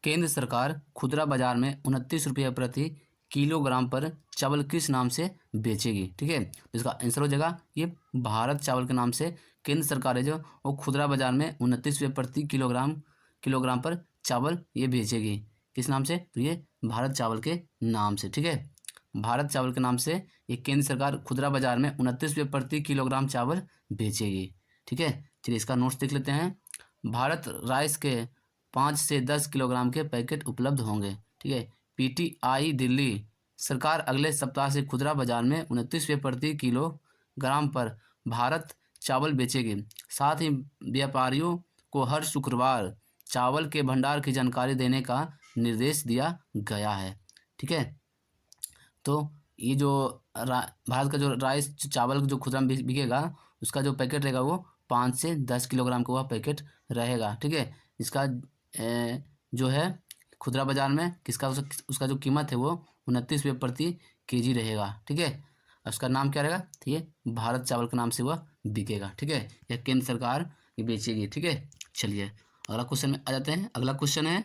केंद्र सरकार खुदरा बाजार में 29 रुपये प्रति किलोग्राम पर चावल किस नाम से बेचेगी? ठीक है, तो इसका आंसर हो जाएगा ये भारत चावल के नाम से केंद्र सरकार है जो वो खुदरा बाजार में 29 रुपये प्रति किलोग्राम पर चावल ये बेचेगी। किस नाम से? तो ये भारत चावल के नाम से। ठीक है, भारत चावल के नाम से ये केंद्र सरकार खुदरा बाजार में 29 रुपये प्रति किलोग्राम चावल बेचेगी। ठीक है, चलिए इसका नोट्स देख लेते हैं। भारत राइस के 5 से 10 किलोग्राम के पैकेट उपलब्ध होंगे। ठीक है, पीटीआई दिल्ली सरकार अगले सप्ताह से खुदरा बाजार में 29 रुपये प्रति किलोग्राम पर भारत चावल बेचेगी। साथ ही व्यापारियों को हर शुक्रवार चावल के भंडार की जानकारी देने का निर्देश दिया गया है। ठीक है, तो ये जो भारत का जो राइस चावल जो खुदरा में बिकेगा उसका जो पैकेट रहेगा वो 5 से 10 किलोग्राम का वह पैकेट रहेगा। ठीक है, इसका जो है खुदरा बाजार में किसका उसका जो कीमत है वो 29 रुपये प्रति केजी रहेगा। ठीक है, उसका नाम क्या रहेगा? तो ये भारत चावल के नाम से वह बिकेगा। ठीक है, यह केंद्र सरकार ये बेचेगी। ठीक है, चलिए अगला क्वेश्चन में आ जाते हैं। अगला क्वेश्चन है,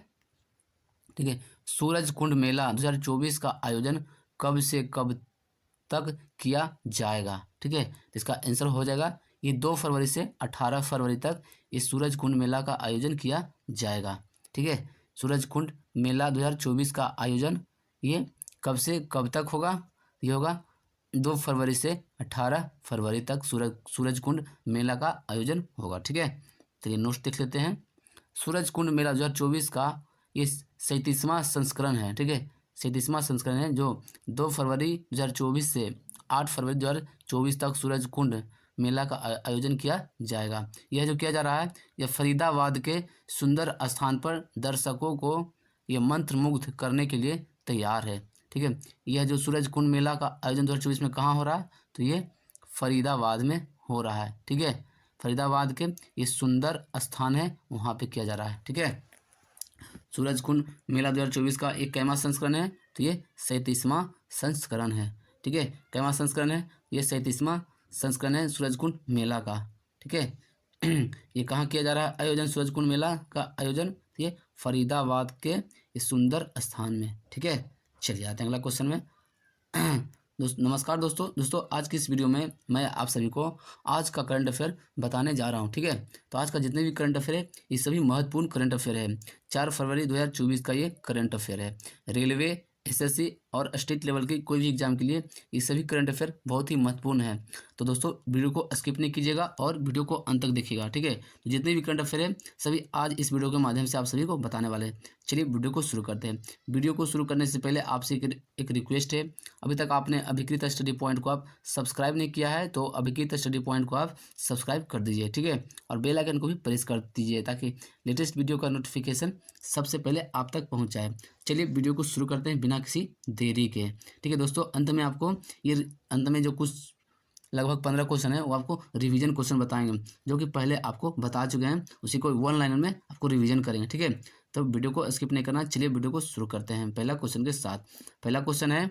ठीक है, सूरज कुंड मेला 2024 का आयोजन कब से कब तक किया जाएगा? ठीक है, तो इसका आंसर हो जाएगा ये 2 फरवरी से 18 फरवरी तक इस सूरज कुंड मेला का आयोजन किया जाएगा। ठीक है, सूरज कुंड मेला 2024 का आयोजन ये कब से कब तक होगा? ये होगा 2 फरवरी से 18 फरवरी तक सूरज कुंड मेला का आयोजन होगा। ठीक है, चलिए नोट्स देख लेते हैं। सूरज कुंड मेला 2024 का ये 37वां संस्करण है। ठीक है, 37वां संस्करण है जो 2 फरवरी 2024 से 8 फरवरी 2024 तक सूरज कुंड मेला का आयोजन किया जाएगा। यह जो किया जा रहा है यह फरीदाबाद के सुंदर स्थान पर दर्शकों को यह मंत्रमुग्ध करने के लिए तैयार है। ठीक है, यह जो सूरज कुंड मेला का आयोजन 2024 में कहाँ हो रहा है? तो ये फरीदाबाद में हो रहा है। ठीक है, फरीदाबाद के ये सुंदर स्थान है वहाँ पे किया जा रहा है। ठीक है, सूरज कुंड मेला 2024 का एक कैमा संस्करण है? तो ये 37वां संस्करण है। ठीक है, कैमा संस्करण है? ये 37वां संस्करण है सूरज कुंड मेला का। ठीक है, ये कहाँ किया जा रहा है आयोजन सूरज कुंड मेला का आयोजन? ये फरीदाबाद के इस सुंदर स्थान में। ठीक है, चलिए आते हैं अगला क्वेश्चन में। नमस्कार दोस्तों आज की इस वीडियो में मैं आप सभी को आज का करंट अफेयर बताने जा रहा हूं। ठीक है, तो आज का जितने भी करंट अफेयर है ये सभी महत्वपूर्ण करंट अफेयर है। 4 फरवरी 2024 का ये करंट अफेयर है। रेलवे, एसएससी और स्टेट लेवल के कोई भी एग्जाम के लिए ये सभी करंट अफेयर बहुत ही महत्वपूर्ण है। तो दोस्तों वीडियो को स्किप नहीं कीजिएगा और वीडियो को अंत तक देखिएगा। ठीक है, तो जितने भी करंट अफेयर है सभी आज इस वीडियो के माध्यम से आप सभी को बताने वाले हैं। चलिए वीडियो को शुरू करते हैं। वीडियो को शुरू करने से पहले आपसे एक रिक्वेस्ट है, अभी तक आपने अभिकृत स्टडी पॉइंट को आप सब्सक्राइब नहीं किया है तो अभिकृत स्टडी पॉइंट को आप सब्सक्राइब कर दीजिए। ठीक है, और बेल आइकन को भी प्रेस कर दीजिए ताकि लेटेस्ट वीडियो का नोटिफिकेशन सबसे पहले आप तक पहुंच जाए। चलिए वीडियो को शुरू करते हैं बिना किसी देरी के। ठीक है दोस्तों, अंत में जो कुछ लगभग 15 क्वेश्चन है वो आपको रिवीजन क्वेश्चन बताएंगे जो कि पहले आपको बता चुके हैं, उसी को 1 लाइनर में आपको रिवीजन करेंगे। ठीक है, तो वीडियो को स्किप नहीं करना। चलिए वीडियो को शुरू करते हैं पहला क्वेश्चन के साथ। पहला क्वेश्चन है,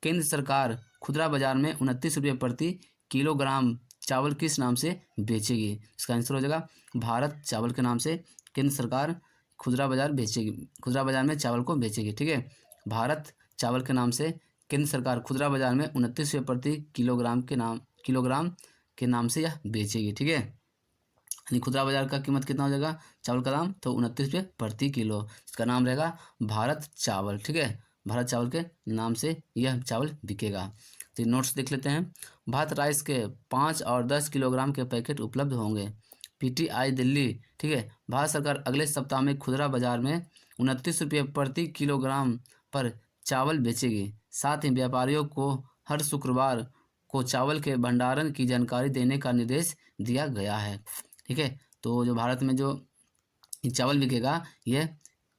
केंद्र सरकार खुदरा बाजार में 29 रुपये प्रति किलोग्राम चावल किस नाम से बेचेगी? इसका आंसर हो जाएगा भारत चावल के नाम से केंद्र सरकार खुदरा बाजार में चावल को बेचेगी। ठीक है, भारत चावल के नाम से केंद्र सरकार खुदरा बाजार में 29 रुपये प्रति किलोग्राम के नाम से यह बेचेगी। ठीक है, यानी खुदरा बाजार का कीमत कितना हो जाएगा चावल का दाम? तो 29 रुपये प्रति किलो। इसका नाम रहेगा भारत चावल। ठीक है, भारत चावल के नाम से यह चावल बिकेगा। तो नोट्स देख लेते हैं। भारत राइस के 5 और 10 किलोग्राम के पैकेट उपलब्ध होंगे। पीटीआई दिल्ली। ठीक है, भारत सरकार अगले सप्ताह में खुदरा बाजार में 29 रुपये प्रति किलोग्राम पर चावल बेचेगी। साथ ही व्यापारियों को हर शुक्रवार को चावल के भंडारण की जानकारी देने का निर्देश दिया गया है। ठीक है, तो जो भारत में जो चावल बिकेगा यह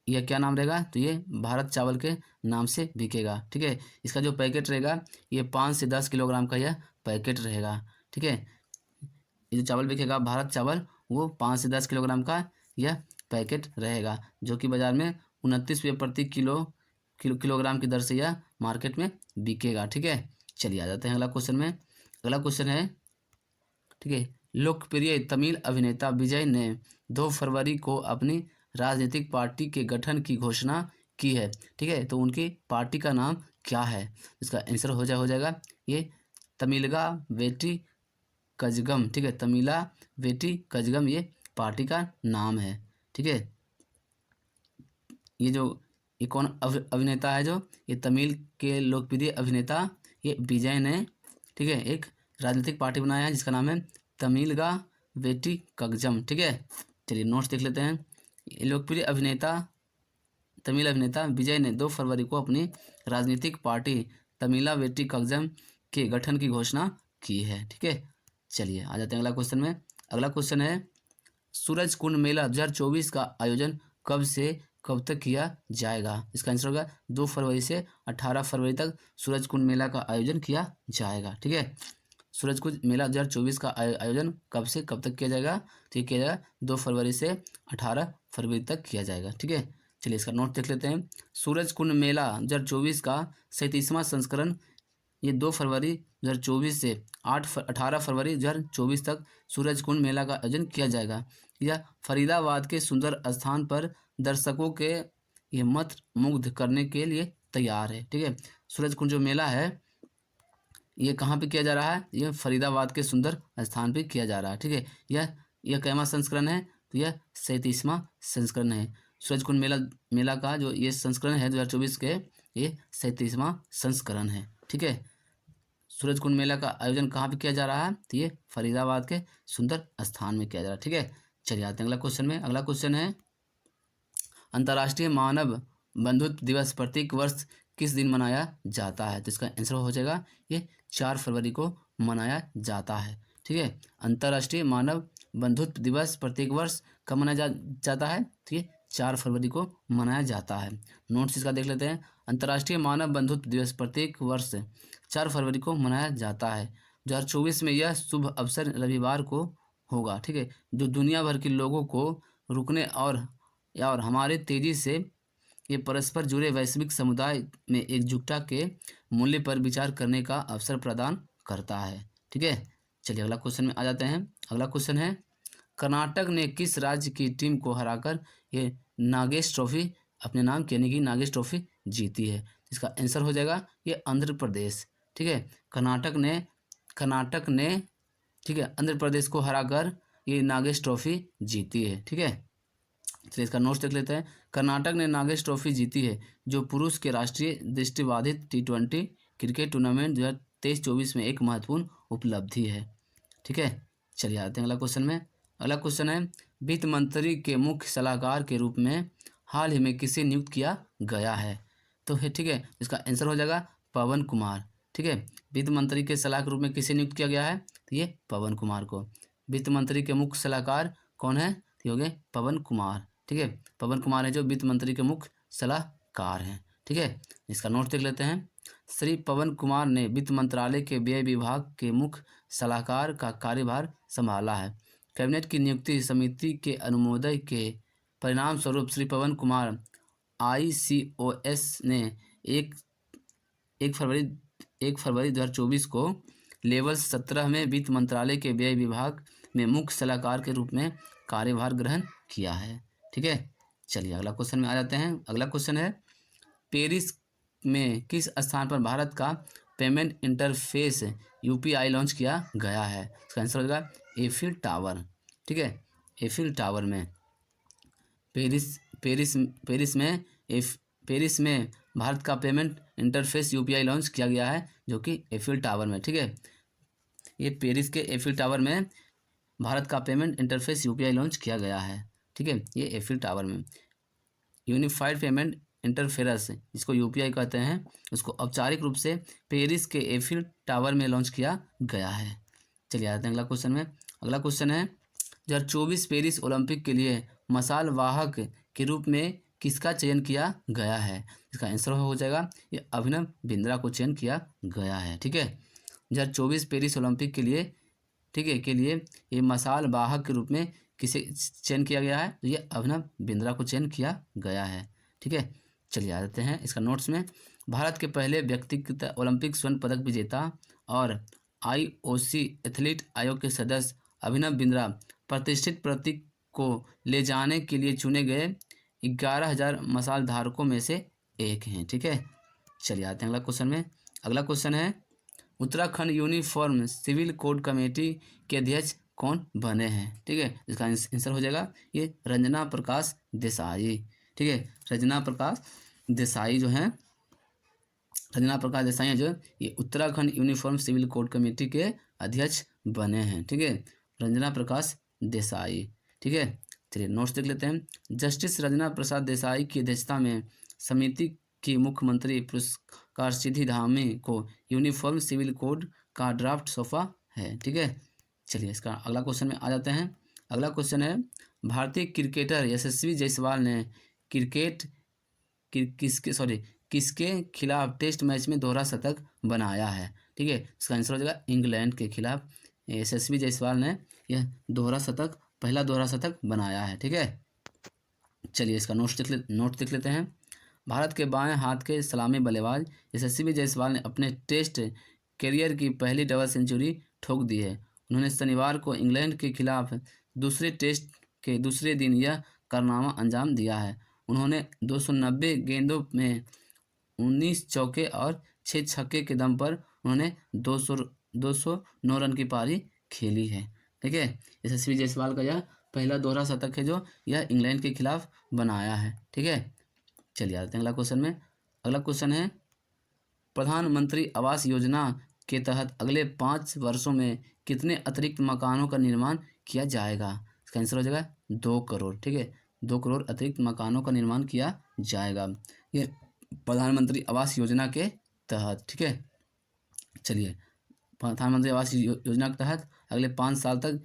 क्या नाम रहेगा? तो ये भारत चावल के नाम से बिकेगा। ठीक है, इसका जो पैकेट रहेगा ये 5 से 10 किलोग्राम का यह पैकेट रहेगा। ठीक है, ये जो चावल बिकेगा भारत चावल वो 5 से 10 किलोग्राम का यह पैकेट रहेगा जो कि बाजार में 29 रुपये प्रति किलोग्राम की दर से यह मार्केट में बिकेगा। ठीक है, चलिए आ जाते हैं अगला क्वेश्चन में। अगला क्वेश्चन है, ठीक है, लोकप्रिय तमिल अभिनेता विजय ने 2 फरवरी को अपनी राजनीतिक पार्टी के गठन की घोषणा की है, ठीक है। तो उनकी पार्टी का नाम क्या है? इसका आंसर हो जाएगा ये तमिलगा वेट्री कजगम, ठीक है। तमिला वेट्री कजगम ये पार्टी का नाम है, ठीक है। ये कौन अभिनेता है? जो ये तमिल के लोकप्रिय अभिनेता ये विजय ने, ठीक है, एक राजनीतिक पार्टी बनाया है जिसका नाम है तमिलगा वेट्री कगजम, ठीक है। चलिए नोट्स देख लेते हैं। ये लोकप्रिय अभिनेता तमिल अभिनेता विजय ने 2 फरवरी को अपनी राजनीतिक पार्टी तमिला वेट्री कगजम के गठन की घोषणा की है, ठीक है। चलिए आ जाते हैं अगला क्वेश्चन में। अगला क्वेश्चन है सूरज कुंड मेला 2024 का आयोजन कब से कब तक किया जाएगा? इसका आंसर होगा 2 फरवरी से 18 फरवरी तक सूरज कुंड मेला का आयोजन किया जाएगा, ठीक है। सूरज कुंड मेला 2024 का आयोजन कब से कब तक किया जाएगा? तो ये किया जाएगा 2 फरवरी से 18 फरवरी तक किया जाएगा, ठीक है। चलिए इसका नोट देख लेते हैं। सूरज कुंड मेला 2024 का 37वां संस्करण ये 2 फरवरी 2024 से 18 फरवरी 2024 तक सूरज कुंड मेला का आयोजन किया जाएगा। यह फरीदाबाद के सुंदर स्थान पर दर्शकों के ये मत मुग्ध करने के लिए तैयार है, ठीक है। सूरज कुंड जो मेला है ये कहाँ पे किया जा रहा है? ये फरीदाबाद के सुंदर स्थान पे किया जा रहा है, ठीक है। यह कैमा संस्करण है? तो यह 37वां संस्करण है। सूरज कुंड मेला का जो ये संस्करण है 2024 के ये 37वां संस्करण है, ठीक है। सूरज कुंड मेला का आयोजन कहाँ पे किया जा रहा है? तो ये फरीदाबाद के सुंदर स्थान में किया जा रहा है, ठीक है। चलिए आते हैं अगला क्वेश्चन में। अगला क्वेश्चन है अंतर्राष्ट्रीय मानव बंधुत्व दिवस प्रत्येक वर्ष किस दिन मनाया जाता है? तो इसका आंसर हो जाएगा ये 4 फरवरी को मनाया जाता है, ठीक है। अंतर्राष्ट्रीय मानव बंधुत्व दिवस प्रत्येक वर्ष कब मनाया जाता है? तो ये 4 फरवरी को मनाया जाता है। नोट्स इसका देख लेते हैं। अंतर्राष्ट्रीय मानव बंधुत्व दिवस प्रत्येक वर्ष 4 फरवरी को मनाया जाता है। 2024 में यह शुभ अवसर रविवार को होगा, ठीक है, जो दुनिया भर के लोगों को रुकने और हमारे तेजी से ये परस्पर जुड़े वैश्विक समुदाय में एकजुटता के मूल्य पर विचार करने का अवसर प्रदान करता है, ठीक है। चलिए अगला क्वेश्चन में आ जाते हैं। अगला क्वेश्चन है कर्नाटक ने किस राज्य की टीम को हराकर ये नागेश ट्रॉफी अपने नाम की यानी कि नागेश ट्रॉफी जीती है? इसका आंसर हो जाएगा ये आंध्र प्रदेश, ठीक है। कर्नाटक ने ठीक है आंध्र प्रदेश को हराकर ये नागेश ट्रॉफी जीती है, ठीक है। चलिए इसका नोट्स देख लेते हैं। कर्नाटक ने नागेश ट्रॉफी जीती है जो पुरुष के राष्ट्रीय दृष्टिबाधित T20 क्रिकेट टूर्नामेंट 2023-24 में एक महत्वपूर्ण उपलब्धि है, ठीक है। चलिए आते हैं अगला क्वेश्चन में। अगला क्वेश्चन है वित्त मंत्री के मुख्य सलाहकार के रूप में हाल ही में किसे नियुक्त किया गया है? तो है ठीक है, इसका आंसर हो जाएगा पवन कुमार, ठीक है। वित्त मंत्री के सलाह के रूप में किसे नियुक्त किया गया है? तो ये पवन कुमार को। वित्त मंत्री के मुख्य सलाहकार कौन है? तो हो गए पवन कुमार, ठीक है। पवन कुमार है जो वित्त मंत्री के मुख्य सलाहकार हैं, ठीक है। इसका नोट देख लेते हैं। श्री पवन कुमार ने वित्त मंत्रालय के व्यय विभाग के मुख्य सलाहकार का कार्यभार संभाला है। कैबिनेट की नियुक्ति समिति के अनुमोदन के परिणाम स्वरूप श्री पवन कुमार ICOS ने 1 फरवरी 2024 को लेवल 17 में वित्त मंत्रालय के व्यय विभाग में मुख्य सलाहकार के रूप में कार्यभार ग्रहण किया है, ठीक है। चलिए अगला क्वेश्चन में आ जाते हैं। अगला क्वेश्चन है पेरिस में किस स्थान पर भारत का पेमेंट इंटरफेस UPI लॉन्च किया गया है? इसका आंसर होगा एफिल टावर, ठीक है। एफिल टावर में पेरिस में भारत का पेमेंट इंटरफेस UPI लॉन्च किया गया है जो कि एफिल टावर में, ठीक है। ये पेरिस के एफिल टावर में भारत का पेमेंट इंटरफेस UPI लॉन्च किया गया है, ठीक है। ये एफिल टावर में यूनिफाइड पेमेंट इंटरफेरेंस जिसको UPI कहते हैं उसको औपचारिक रूप से पेरिस के एफिल टावर में लॉन्च किया गया है। चलिए आते हैं अगला क्वेश्चन में। अगला क्वेश्चन है 2024 पेरिस ओलंपिक के लिए मशाल वाहक के रूप में किसका चयन किया गया है? इसका आंसर हो जाएगा ये अभिनव बिंद्रा को चयन किया गया है, ठीक है। 2024 पेरिस ओलंपिक के लिए, ठीक है, के लिए ये मशाल वाहक के रूप में किसे चयन किया गया है? तो ये अभिनव बिंद्रा को चयन किया गया है, ठीक है। चलिए आ जाते हैं इसका नोट्स में। भारत के पहले व्यक्तिगत ओलंपिक स्वर्ण पदक विजेता और IOC एथलीट आयोग के सदस्य अभिनव बिंद्रा प्रतिष्ठित को ले जाने के लिए चुने गए 11,000 मसाल धारकों में से एक हैं। ठीक है, चलिए आते हैं अगला क्वेश्चन में। अगला क्वेश्चन है Uttarakhand uniform civil code committee के अध्यक्ष कौन बने हैं। ठीक है, इसका आंसर हो जाएगा ये रंजना प्रकाश देसाई। ठीक है, रंजना प्रकाश देसाई जो हैं, रंजना प्रकाश देसाई हैं जो ये Uttarakhand uniform civil code committee के अध्यक्ष बने हैं। ठीक है, रंजना प्रकाश देसाई। ठीक है, चलिए नोट्स देख लेते हैं। जस्टिस रंजना प्रसाद देसाई की अध्यक्षता में समिति की मुख्यमंत्री पुरस्कार सिद्धि धामी को यूनिफॉर्म सिविल कोड का ड्राफ्ट सौंपा है। ठीक है, चलिए इसका अगला क्वेश्चन में आ जाते हैं। अगला क्वेश्चन है भारतीय क्रिकेटर यशस्वी जायसवाल ने क्रिकेट किसके खिलाफ टेस्ट मैच में दोहरा शतक बनाया है। ठीक है, इसका आंसर हो जाएगा इंग्लैंड के खिलाफ यशस्वी जायसवाल ने यह पहला दोहरा शतक बनाया है। ठीक है, चलिए इसका नोट देख लेते हैं। भारत के बाएं हाथ के सलामी बल्लेबाज यशस्वी जायसवाल ने अपने टेस्ट करियर की पहली डबल सेंचुरी ठोक दी है। उन्होंने शनिवार को इंग्लैंड के खिलाफ दूसरे टेस्ट के दूसरे दिन यह कारनामा अंजाम दिया है। उन्होंने 290 गेंदों में 19 चौके और 6 छक्के के दम पर उन्होंने 209 रन की पारी खेली है। ठीक है, यशस्वी जायसवाल का यह पहला दोहरा शतक है जो यह इंग्लैंड के खिलाफ बनाया है। ठीक है, चलिए आते हैं अगला क्वेश्चन में। अगला क्वेश्चन है प्रधानमंत्री आवास योजना के तहत अगले 5 वर्षों में कितने अतिरिक्त मकानों का निर्माण किया जाएगा। इसका आंसर हो जाएगा 2 करोड़। ठीक है, 2 करोड़ अतिरिक्त मकानों का निर्माण किया जाएगा ये प्रधानमंत्री आवास योजना के तहत। ठीक है, चलिए प्रधानमंत्री आवास योजना के तहत अगले 5 साल तक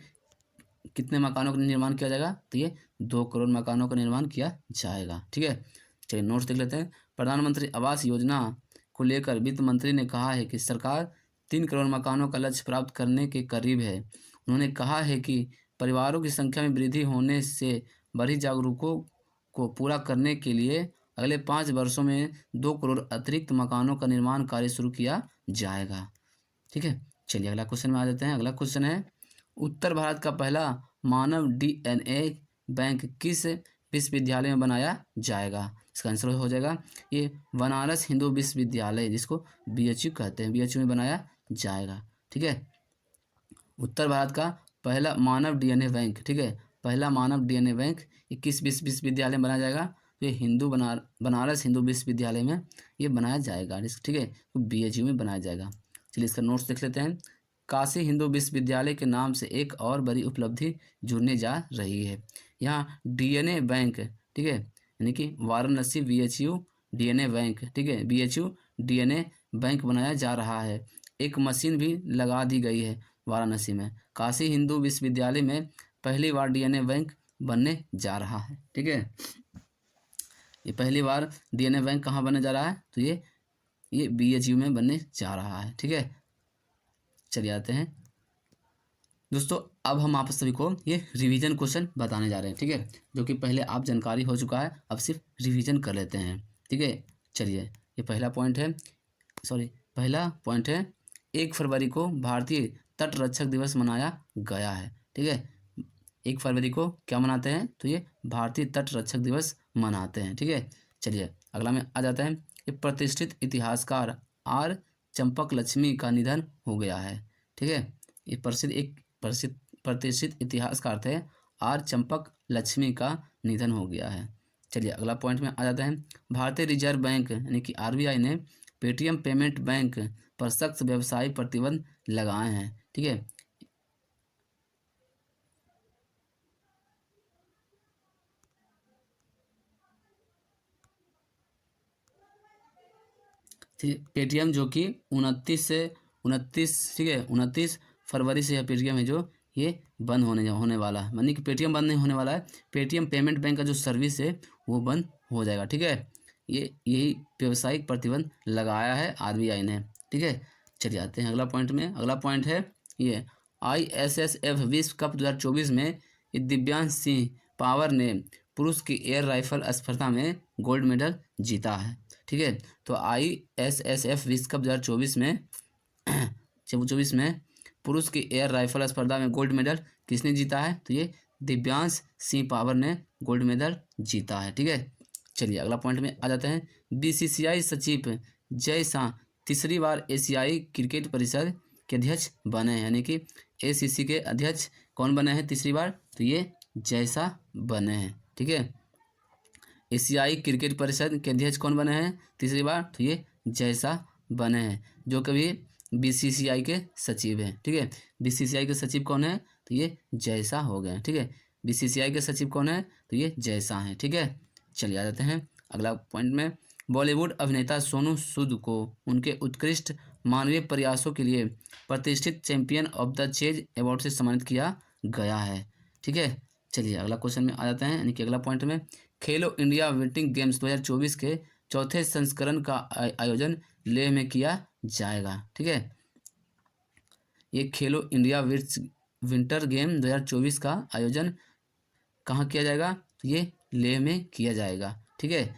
कितने मकानों का निर्माण किया जाएगा, तो ये 2 करोड़ मकानों का निर्माण किया जाएगा। ठीक है, चलिए नोट्स देख लेते हैं। प्रधानमंत्री आवास योजना को लेकर वित्त मंत्री ने कहा है कि सरकार 3 करोड़ मकानों का लक्ष्य प्राप्त करने के करीब है। उन्होंने कहा है कि परिवारों की संख्या में वृद्धि होने से बड़ी जागरूकों को पूरा करने के लिए अगले 5 वर्षों में 2 करोड़ अतिरिक्त मकानों का निर्माण कार्य शुरू किया जाएगा। ठीक है, चलिए अगला क्वेश्चन में आ जाते हैं। अगला क्वेश्चन है उत्तर भारत का पहला मानव DNA बैंक किस विश्वविद्यालय में बनाया जाएगा। इसका आंसर हो जाएगा ये बनारस हिंदू विश्वविद्यालय, जिसको BHU कहते हैं, BHU में बनाया जाएगा। ठीक है, उत्तर भारत का पहला मानव DNA बैंक। ठीक है, पहला मानव DNA बैंक ये किस विश्वविद्यालय में बनाया जाएगा, तो ये बनारस हिंदू विश्वविद्यालय में ये बनाया जाएगा। ठीक है, तो BHU में बनाया जाएगा। चलिए इसका नोट्स देख लेते हैं। काशी हिंदू विश्वविद्यालय के नाम से एक और बड़ी उपलब्धि जुड़ने जा रही है। यहाँ DNA बैंक, ठीक है, यानी कि वाराणसी BHU DNA बैंक, ठीक है, BHU DNA बैंक बनाया जा रहा है। एक मशीन भी लगा दी गई है वाराणसी में। काशी हिंदू विश्वविद्यालय में पहली बार DNA बैंक बनने जा रहा है। ठीक है, ये पहली बार DNA बैंक कहाँ बनने जा रहा है, तो ये BHU में बनने जा रहा है। ठीक है, चलिए आते हैं दोस्तों, अब हम आप सभी को ये रिवीजन क्वेश्चन बताने जा रहे हैं। ठीक है, जो कि पहले आप जानकारी हो चुका है, अब सिर्फ रिवीजन कर लेते हैं। ठीक है, चलिए ये पहला पॉइंट है 1 फरवरी को भारतीय तट रक्षक दिवस मनाया गया है। ठीक है, 1 फरवरी को क्या मनाते हैं, तो ये भारतीय तट रक्षक दिवस मनाते हैं। ठीक है, चलिए अगला में आ जाता है। ये प्रतिष्ठित इतिहासकार R चंपक लक्ष्मी का निधन हो गया है। ठीक है, ये प्रतिष्ठित इतिहासकार थे R चंपक लक्ष्मी का निधन हो गया है। चलिए अगला पॉइंट में आ जाता है। भारतीय रिजर्व बैंक यानी कि RBI ने पेटीएम पेमेंट बैंक पर सख्त व्यवसायी प्रतिबंध लगाए हैं। ठीक है, पेटीएम जो कि 29 फरवरी से यह पेटीएम है जो ये बंद होने वाला है, यानी कि पेटीएम बंद नहीं होने वाला है, पेटीएम पेमेंट बैंक का जो सर्विस है वो बंद हो जाएगा। ठीक है, यही व्यावसायिक प्रतिबंध लगाया है RBI ने। ठीक है, चलिए आते हैं अगला पॉइंट में। अगला पॉइंट है ये ISSF विश्व कप 2024 में दिव्यांश सिंह पावर ने पुरुष की एयर राइफल स्पर्धा में गोल्ड मेडल जीता है। ठीक है, तो ISSF विश्व कप 2024 में पुरुष की एयर राइफल स्पर्धा में गोल्ड मेडल किसने जीता है, तो ये दिव्यांश सिंह पावर ने गोल्ड मेडल जीता है। ठीक है, चलिए अगला पॉइंट में आ जाते हैं। बीसीसीआई सचिव जय शाह तीसरी बार एशियाई क्रिकेट परिषद के अध्यक्ष बने हैं, यानी कि एसीसी के अध्यक्ष कौन बने हैं तीसरी बार, तो ये जय शाह बने हैं। ठीक है, एशियाई क्रिकेट परिषद के अध्यक्ष कौन बने हैं तीसरी बार, तो ये जय शाह बने हैं, जो कभी बीसीसीआई के सचिव हैं। ठीक है, बीसीसीआई के सचिव कौन है, तो ये जय शाह हो गए। ठीक है, बीसीसीआई के सचिव कौन है, तो ये जय शाह हैं। ठीक है, चलिए आ जाते हैं अगला पॉइंट में। बॉलीवुड अभिनेता सोनू सूद को उनके उत्कृष्ट मानवीय प्रयासों के लिए प्रतिष्ठित champion of the chase award से सम्मानित किया गया है। ठीक है, चलिए अगला क्वेश्चन में आ जाते हैं, यानी कि अगला पॉइंट में। खेलो इंडिया विंटर गेम्स 2024 के चौथे संस्करण का आयोजन लेह में किया जाएगा। ठीक है, ये खेलो इंडिया विंटर गेम 2024 का आयोजन कहाँ किया जाएगा, तो ये लेह में किया जाएगा। ठीक है,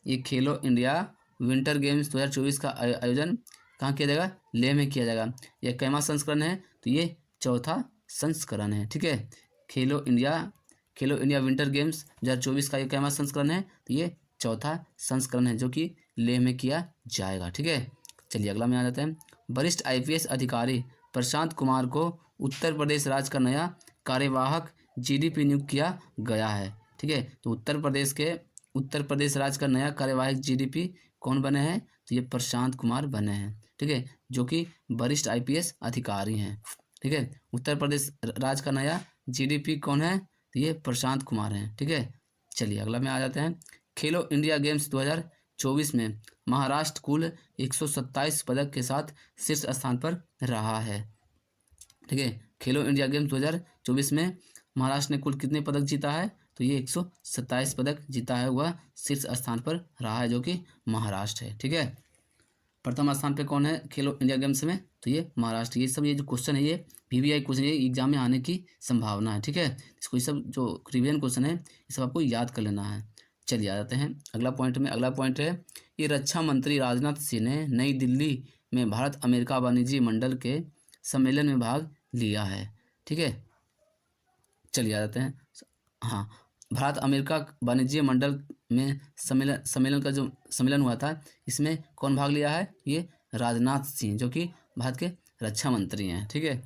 ये खेलो इंडिया विंटर गेम्स 2024 का आयोजन कहाँ किया जाएगा, लेह में किया जाएगा। यह कैमा संस्करण है, तो ये चौथा संस्करण है। ठीक है, खेलो इंडिया विंटर गेम्स 2024 का ये कैमा संस्करण है, तो ये चौथा संस्करण है जो कि लेह में किया जाएगा। ठीक है, चलिए अगला में आ जाते हैं। वरिष्ठ आईपीएस अधिकारी प्रशांत कुमार को उत्तर प्रदेश राज्य का नया कार्यवाहक जीडीपी नियुक्त किया गया है। ठीक है, तो उत्तर प्रदेश राज्य का नया कार्यवाहक जीडीपी कौन बने हैं, तो ये प्रशांत कुमार बने हैं। ठीक है, जो कि वरिष्ठ आईपीएस अधिकारी हैं। ठीक है, उत्तर प्रदेश राज्य का नया जीडीपी कौन है, तो ये प्रशांत कुमार हैं। ठीक है, चलिए अगला में आ जाते हैं। खेलो इंडिया गेम्स 2024 में महाराष्ट्र कुल 127 पदक के साथ शीर्ष स्थान पर रहा है। ठीक है, खेलो इंडिया गेम्स 2024 में महाराष्ट्र ने कुल कितने पदक जीता है, तो ये 127 पदक जीता है, वह शीर्ष स्थान पर रहा है जो कि महाराष्ट्र है। ठीक है, प्रथम स्थान पे कौन है खेलो इंडिया गेम्स में, तो ये महाराष्ट्र। ये सब ये जो क्वेश्चन है ये पीवीआई क्वेश्चन, ये एग्जाम में आने की संभावना है। ठीक है, इसको ये सब जो रिवीजन क्वेश्चन है ये सब आपको याद कर लेना है। चलिए आ जाते हैं अगला पॉइंट में। अगला पॉइंट है, ये रक्षा मंत्री राजनाथ सिंह ने नई दिल्ली में भारत अमेरिका वाणिज्य मंडल के सम्मेलन में भाग लिया है। ठीक है, चलिए आ जाते हैं। हाँ, भारत अमेरिका वाणिज्य मंडल में सम्मेलन का जो सम्मेलन हुआ था, इसमें कौन भाग लिया है, ये राजनाथ सिंह, जो कि भारत के रक्षा मंत्री हैं। ठीक है,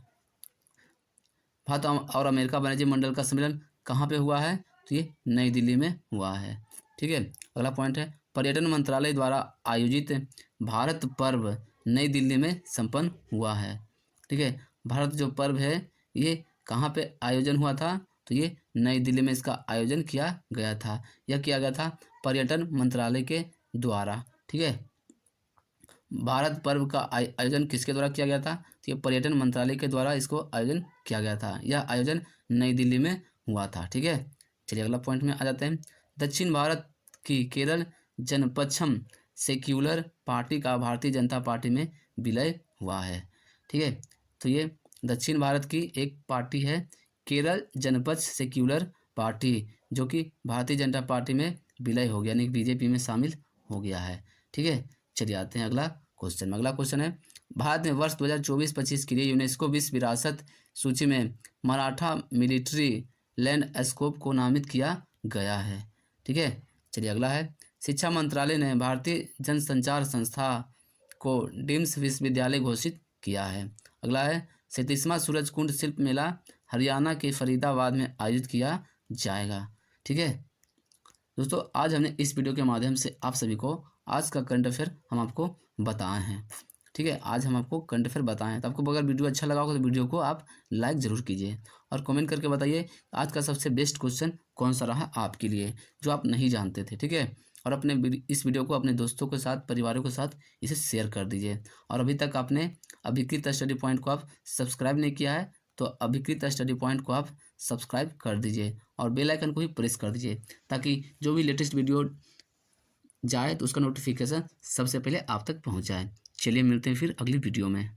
भारत और अमेरिका वाणिज्य मंडल का सम्मेलन कहाँ पे हुआ है, तो ये नई दिल्ली में हुआ है। ठीक है, अगला पॉइंट है, पर्यटन मंत्रालय द्वारा आयोजित भारत पर्व नई दिल्ली में संपन्न हुआ है। ठीक है, भारत जो पर्व है ये कहाँ पे आयोजन हुआ था, तो ये नई दिल्ली में इसका आयोजन किया गया था। यह किया गया था पर्यटन मंत्रालय के द्वारा। ठीक है, भारत पर्व का आयोजन किसके द्वारा किया गया था, तो ये पर्यटन मंत्रालय के द्वारा इसको आयोजन किया गया था। यह आयोजन नई दिल्ली में हुआ था। ठीक है, चलिए अगला पॉइंट में आ जाते हैं। दक्षिण भारत की केरल जनपक्षम सेक्युलर पार्टी का भारतीय जनता पार्टी में विलय हुआ है। ठीक है, तो ये दक्षिण भारत की एक पार्टी है केरल जनपक्ष सेक्युलर पार्टी, जो कि भारतीय जनता पार्टी में विलय हो गया, यानी बीजेपी में शामिल हो गया है। ठीक है, चलिए आते हैं अगला क्वेश्चन में। अगला क्वेश्चन है, भारत में वर्ष 2024-25 के लिए यूनेस्को विश्व विरासत सूची में मराठा मिलिट्री लैंडस्केप को नामित किया गया है। ठीक है, चलिए अगला है, शिक्षा मंत्रालय ने भारतीय जनसंचार संस्था को डीम्स विश्वविद्यालय घोषित किया है। अगला है, 37वां सूरजकुंड शिल्प मेला हरियाणा के फरीदाबाद में आयोजित किया जाएगा। ठीक है दोस्तों, आज हमने इस वीडियो के माध्यम से आप सभी को आज का करंट अफेयर हम आपको बताए हैं। ठीक है, आज हम आपको करंट अफेयर बताएं हैं। तो आपको अगर वीडियो अच्छा लगा हो तो वीडियो को आप लाइक ज़रूर कीजिए और कमेंट करके बताइए आज का सबसे बेस्ट क्वेश्चन कौन सा रहा आपके लिए, जो आप नहीं जानते थे। ठीक है, और अपने इस वीडियो को अपने दोस्तों के साथ, परिवारों के साथ इसे शेयर कर दीजिए। और अभी तक आपने अभिकृत स्टडी पॉइंट को आप सब्सक्राइब नहीं किया है तो अभिकृत स्टडी पॉइंट को आप सब्सक्राइब कर दीजिए और बेल आइकन को भी प्रेस कर दीजिए, ताकि जो भी लेटेस्ट वीडियो जाए तो उसका नोटिफिकेशन सबसे पहले आप तक पहुंच जाए। चलिए मिलते हैं फिर अगली वीडियो में।